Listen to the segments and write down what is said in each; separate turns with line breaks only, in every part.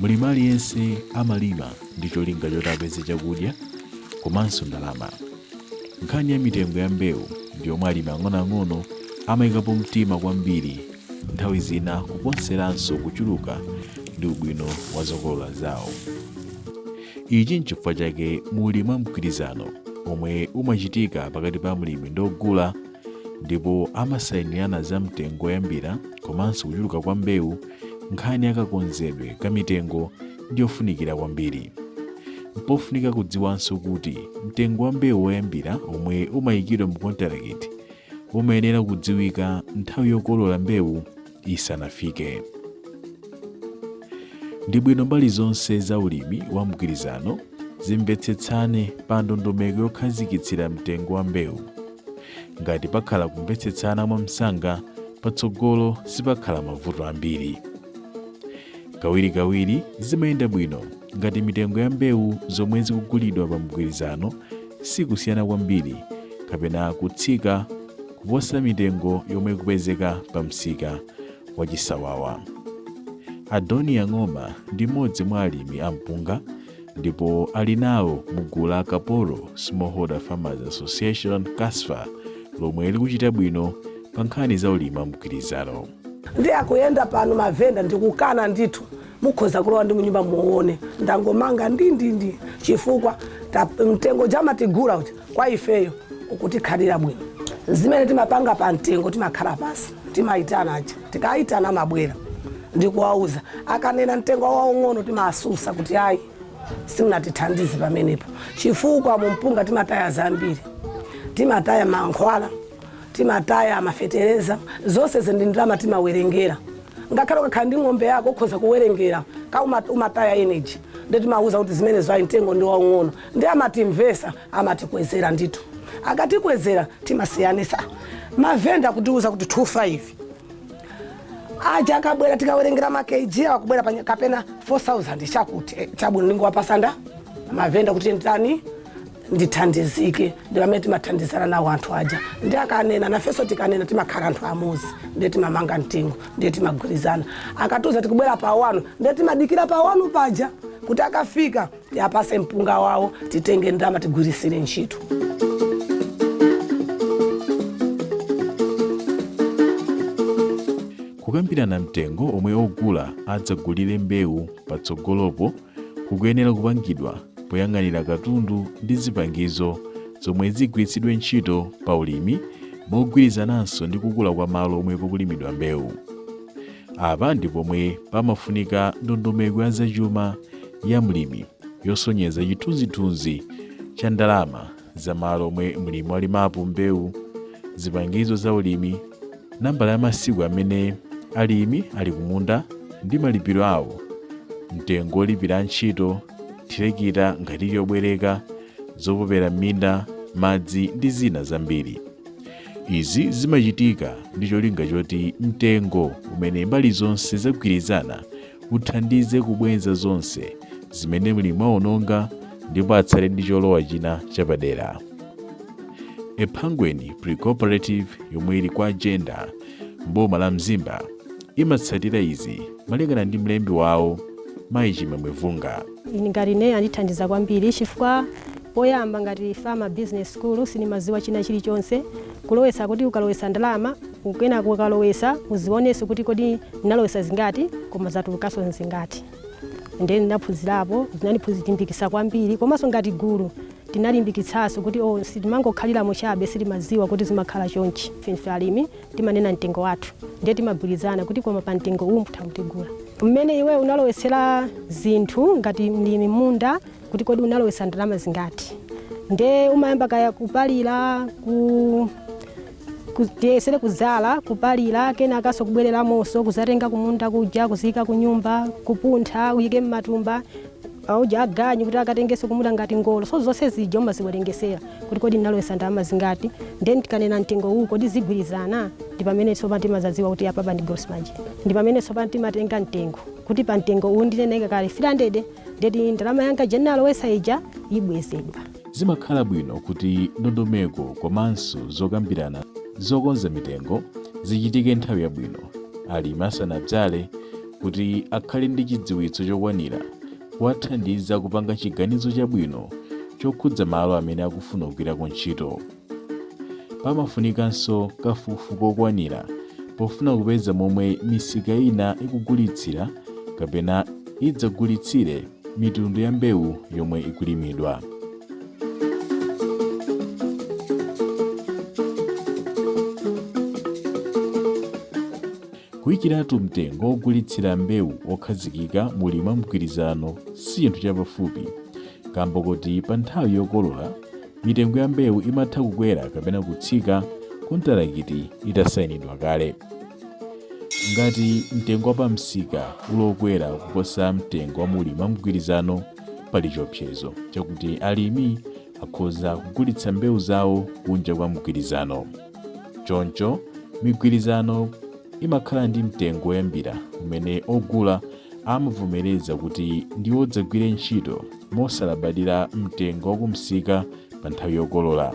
mulimi aliyense amalima ndi cholinga choti apeze chakudya komanso ndalama. Nkhani ya mitengo ya mbewu ndi yomwe alimi ang'onoang'ono amayikapo mtima kwambiri, nthawi zina kuponseranso kuchuluka ndi ubwino wa zokolola zawo. Ichi n'chifukwa chake muli wamgwilizano omwe umachitika pakati pa mlimi ndi ogula, ndipo amasayinirana za mtengo woyambira komanso kuchuluka kwa mbewu. Nkhani yakakonzedwe ka mitengo ndi yofunikira kwambiri. Mpofunika kudziwanso kuti mtengo wa mbewu woyambira omwe umayikidwa mu kontalakiti umayenera kudziwika nthawi yokolola mbewu isanafike. Ndi bwino mbali zonse za ulimi wa mgwirizano zimvetsetsane pa ndondomeko yokhazikitsira mtengo wa mbewu. Ngati pakhala kumvetsetsana mwamsanga, patsogolo sipakhala mavuto ambiri. Kawirikawiri zimayenda bwino ngati mitengo ya mbewu zomwe zikugulidwa pa mgwirizano sikusiyana kwambiri kapena kutsika kuposa mitengo yomwe ikupezeka pa msika wa chisawawa. Adoni Ng'oma ndi mmodzi mwa alimi ampunga, ndipo ali nawo mu gulu la Kapolo Smallholder Farmers Association KASFA lomwe likuchita bwino pa nkhani za ulimi wa mgwirizano.
Ndi akuyenda pano mavenda ndikukana ndithu mukhoza kulowa ndi munyumba muone ndangomanga ndi chifukwa mtengo jama tigula uti kwa ifeyo ukutikhalira bwino. Zimene timapanga pa mtengo timakhala pasi timayitana aja tikayitana mabwera ndikuwauza akanena mtengo waung'ono timasusa kuti ayi simunatithandize pamenepo, chifukwa mumpunga timataya zambiri, timataya mankhwala, timataya mafetereza, zonse zindindalama timawerengera. Ngakhale ukakhala ndi ng'ombe yako ukhoza kuwerengera ka umataya energy, ndi timauza kuti zimene zwa mtengo ndi waung'ono, ndi amatimvesa amatikwezera ndithu. Akatikwezera timasiyanisa mavenda kutiuza kuti 25 aja akabwera tikawerengera makeji akubwera kapena 4000 chakuti chabwino ndingowapasanda mavenda kuti nditani ndithandizike. Ndi pamene timathandizana nawo anthu aja, ndi akanena nafenso tikanena timakhala anthu amuzi, ndi timamanga mtengo, ndi timagwirizana. Akatiuza tikubwera pa wanu, ndi timadikira pa wanu paja kuti akafika tiapase mpunga wawo titenge ndalama tigwirisire ntchito.
Kukambirana mtengo omwe ogula adzagulire mbewu patsogolopo kukuyenera kupangidwa poyang'anira katundu ndi zipangizo zomwe zigwiritsidwe ntchito pa ulimi mogwirizananso ndi kukula kwa malo omwe kukulimidwa mbewu. Apa ndi pomwe pamafunika ndondomeko ya zachuma ya mlimi yosonyeza chithunzithunzi cha ndalama za malo omwe mlimi walimapo mbewu, zipangizo za ulimi, nambala ya masiku amene alimi ali kumunda ndi malipiro awo, mtengo olipira ntchito, thirekita ngati yobwereka, zopopera m'minda, madzi ndi zina zambiri. Izi zimachitika ndi cholinga choti mtengo umene mbali zonse zagwirizana uthandize kubwenza zonse zimene mlimi waononga ndipo atsale ndi cholowa china chapadera. Ephangweni Pre-Cooperative yomwe ili kwa agenda mboma la Mzimba imatsatira izi malingana ndi mlembi wawo Chimwemwevunga.
Ngati ne andithandiza kwambiri chifukwa poyamba ngati farmer business school sinimaziwa china chilichonse kulowesa kuti ukalowesa ndalama ukena kukalowesa uzionenso kuti kodi ndalowesa zingati koma zatulukaso zingati. Ndeni ndinaphunzirapo zinandiphunzitimbikisa kwambiri komanso ngati gulu tinalimbikitsaso kuti sitimangokhalira muchabe sitimaziwa kuti zimakhala chonchi. Ife alimi timanena mtengo wathu ndiye timagwirizana kuti koma pa mtengo uwu mutha kutigula. Mmene iwe unalowesera zinthu ngati mlimi munda kuti kodi unalowesa ndalama zingati, nde umayamba kaya kupalira kutiyesere kuzala kupalira kena akaso kubwerera moso kuzatenga kumunda kuja kuzika kunyumba kupuntha uyike mmatumba auja aganyu kuti akatengeso kumunda ngati ngolo. So zonse zija umaziwerengesera kuti kodi ndalowesa ndalama zingati, then tikanena mtengo uwu kodi zigwirizana. Ndi pamene sopa timazaziwa kuti apa ndi gross margin, ndi pamene sopa timatenga mtengo kuti pa mtengo uwu ndineneka kale 300 ndeti ndalama yanga jenalowesa ija ibwezedwa.
Zimakhala bwino kuti ndondomeko komanso zokambirana zokonza mitengo zichitike nthawi yabwino alimi asanadzale kuti akhale ndi chidziwitso chokwanira kuwathandiza kupanga chiganizo chabwino chokhudza malo amene akufuna kugwirako ntchito. Pamafunikanso kafukufuku kokwanira pofuna kupeza momwe misika ina ikugulitsira kapena idzagulitsire mitundu ya mbewu yomwe ikulimidwa. Kuyikiratu mtengo wogulitsira mbewu wokhazikika muli wamgwilizano si chinthu chapafupi, kamba kuti pa nthawi yokolola mitengo ya mbewu imatha kukwera kapena kutsika kontalakiti itasayinidwa kale. Ngati mtengo wa msika ulokwera kuposa mtengo wa muli wamgwilizano, pali chiopsezo chakuti alimi akhoza kugulitsa mbewu zawo kunja kwa mgwilizano. Choncho migwilizano imakhala ndi mtengo woyambira umene ogula amavomereza kuti ndi wodzagwire ntchito mosalabadira mtengo wakumsika pa nthawi yokolola.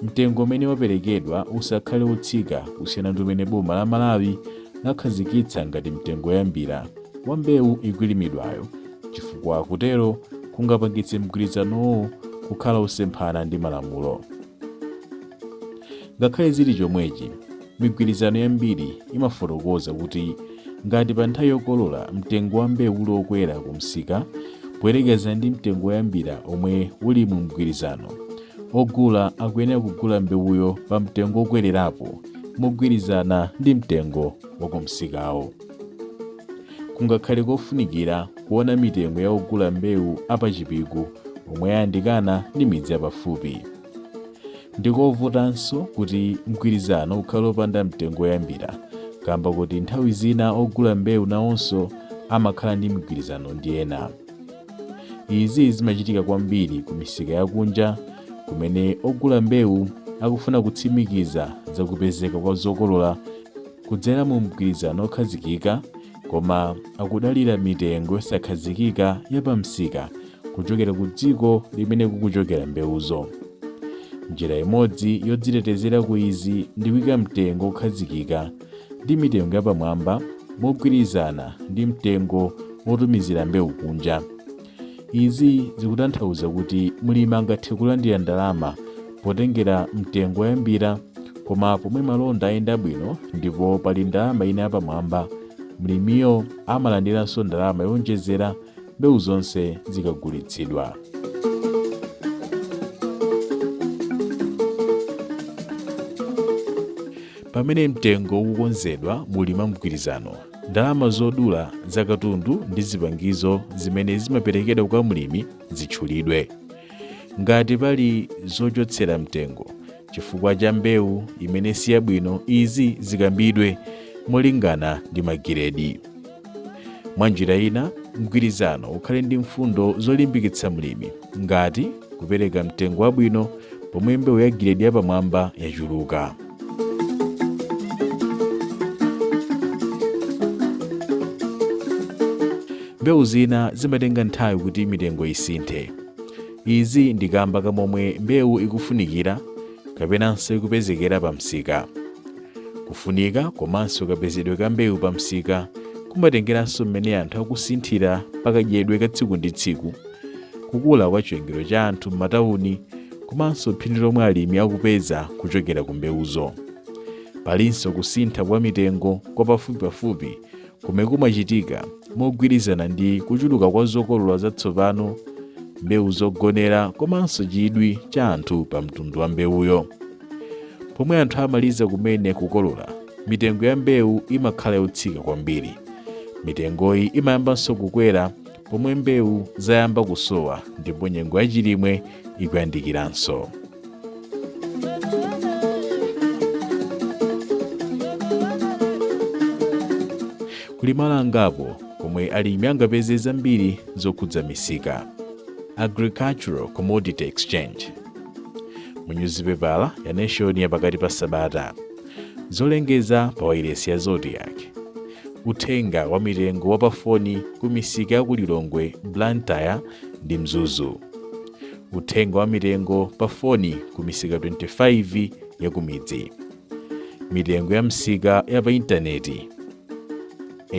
Mtengo umene waperekedwa usakhale wotsika kusiyana ndi umene boma la Malawi lakhazikitsa ngati mtengo woyambira wa mbewu ikulimidwayo, chifukwa kutero kungapangitse mgwilizanowo kukhala osemphana ndi malamulo. Ngakhale zili chomwechi, migwilizano yambiri imafotokoza kuti ngati pa nthawi yokolola mtengo wa mbewu ulokwera kumsika poyerekeza ndi mtengo woyambira omwe uli mu mgwilizano, ogula akuyenera kugula mbewuyo pa mtengo wokwererapo mogwirizana ndi mtengo wakumsikawo. Kungakhale kofunikira kuona mitengo ya ogula mbewu apachipiku omwe yayandikana ndi midzi yapafupi. Ndikovutanso kuti mgwilizano ukhale opanda mtengo woyambira, kamba kuti nthawi zina ogula mbewu nawonso amakhala ndi mgwilizano ndi ena. Izi zimachitika kwambiri ku misika yakunja kumene ogula mbewu akufuna kutsimikiza zakupezeka kwa zokolola kudzera mu mgwilizano okhazikika, koma akudalira mitengo yosakhazikika ya pamsika kuchokera ku dziko limene kukuchokera mbewuzo. Njira imodzi yodzitetezera ku izi ndi kuyika mtengo okhazikika ndi mitengo yapamwamba mogwirizana ndi mtengo wotumizira mbewu kunja. Izi zikutanthauza kuti mlimi angathe kulandira ndalama potengera mtengo woyambira, koma pomwe malonda ayenda bwino ndipo pali ndalama ina yapamwamba, mlimiyo amalandiranso ndalama yowonjezera mbewu zonse zikagulitsidwa. Pamene mtengo ukukonzedwa muli mgwilizano, ndalama zodula za katundu ndi zipangizo zimene zimaperekedwa kwa mlimi zitchulidwe. Ngati pali zochotsera mtengo chifukwa cha mbewu imene si yabwino, izi zikambidwe molingana ndi magiredi. Mwa njira ina, mgwilizano ukhale ndi mfundo zolimbikitsa mlimi, ngati kupereka mtengo wabwino pomwe mbewu ya giredi yapamwamba yachuluka. Mbewu zina zimatenga nthawi kuti mitengo isinthe. Izi ndikamba kamomwe mbewu ikufunikira kapenanso ikupezekera pamsika. Kufunika komanso kapezedwe ka mbewu pamsika kumatengeranso mmene anthu akusinthira pakadyedwe ka tsiku ndi tsiku, kukula kwa chiwerengero cha anthu m'matawuni, komanso phindu lomwe alimi akupeza kuchokera ku mbewuzo. Palinso kusintha kwa mitengo kwa pafupipafupi kumene kumachitika mogwirizana ndi kuchuluka kwa zokolola zatsopano, mbewu zogonera komanso chidwi cha anthu pa mtundu wa mbewuyo. Pomwe anthu amaliza kumene kukolola, mitengo ya mbewu imakhala yotsika kwambiri. Mitengoyi imayambanso kukwera pomwe mbewu zayamba kusowa ndipo nyengo ya chilimwe ikuyandikiranso. Kuli malo angapo komwe alimi angapeze zambiri zokhudza misika. Agricultural Commodity Exchange. Mu nyuzipepala ya Nation ya pakati pa Sabata. Zolengeza pa wailesi ya Zodiac. Uthenga wa mitengo wa pafoni ku misika ya kulilongwe, Blantyre ndi Mzuzu. Uthenga wa mitengo pafoni ku misika 25 ya kumidzi. Mitengo ya msika ya pa intaneti.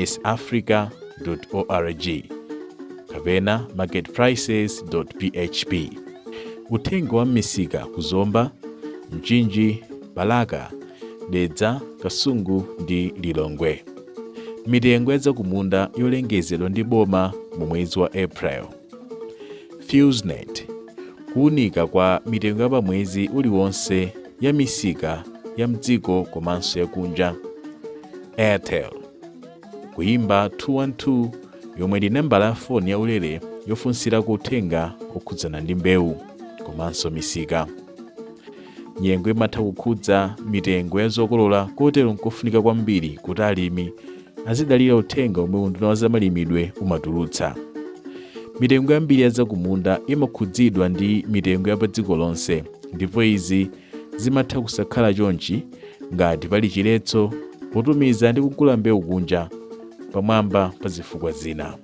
safrica.org kapena marketprices.php. Uthenga wa m'misika kuzomba, mchinji, balaka, dedza, kasungu ndi lilongwe. Mitengo ya zakumunda yolengezedwa ndi boma mu mwezi wa April. FuseNet, kuwunika kwa mitengo ya pamwezi uliwonse ya misika ya mdziko komanso yakunja. Airtel, kuyimba 212 yomwe ndi nambala ya foni yaulere yofunsirako uthenga okhudzana ndi mbewu komanso misika. Nyengo imatha kukhudza mitengo ya zokolola, kotero nkofunika kwambiri kuti alimi azidalira uthenga omwe unduna wa zamalimidwe umatulutsa. Mitengo yambiri ya zakumunda imakhudzidwa ndi mitengo ya pa dziko lonse, ndipo izi zimatha kusakhala chonchi ngati pali chiletso potumiza ndi kugula mbewu kunja pamwamba pa zifukwa zina.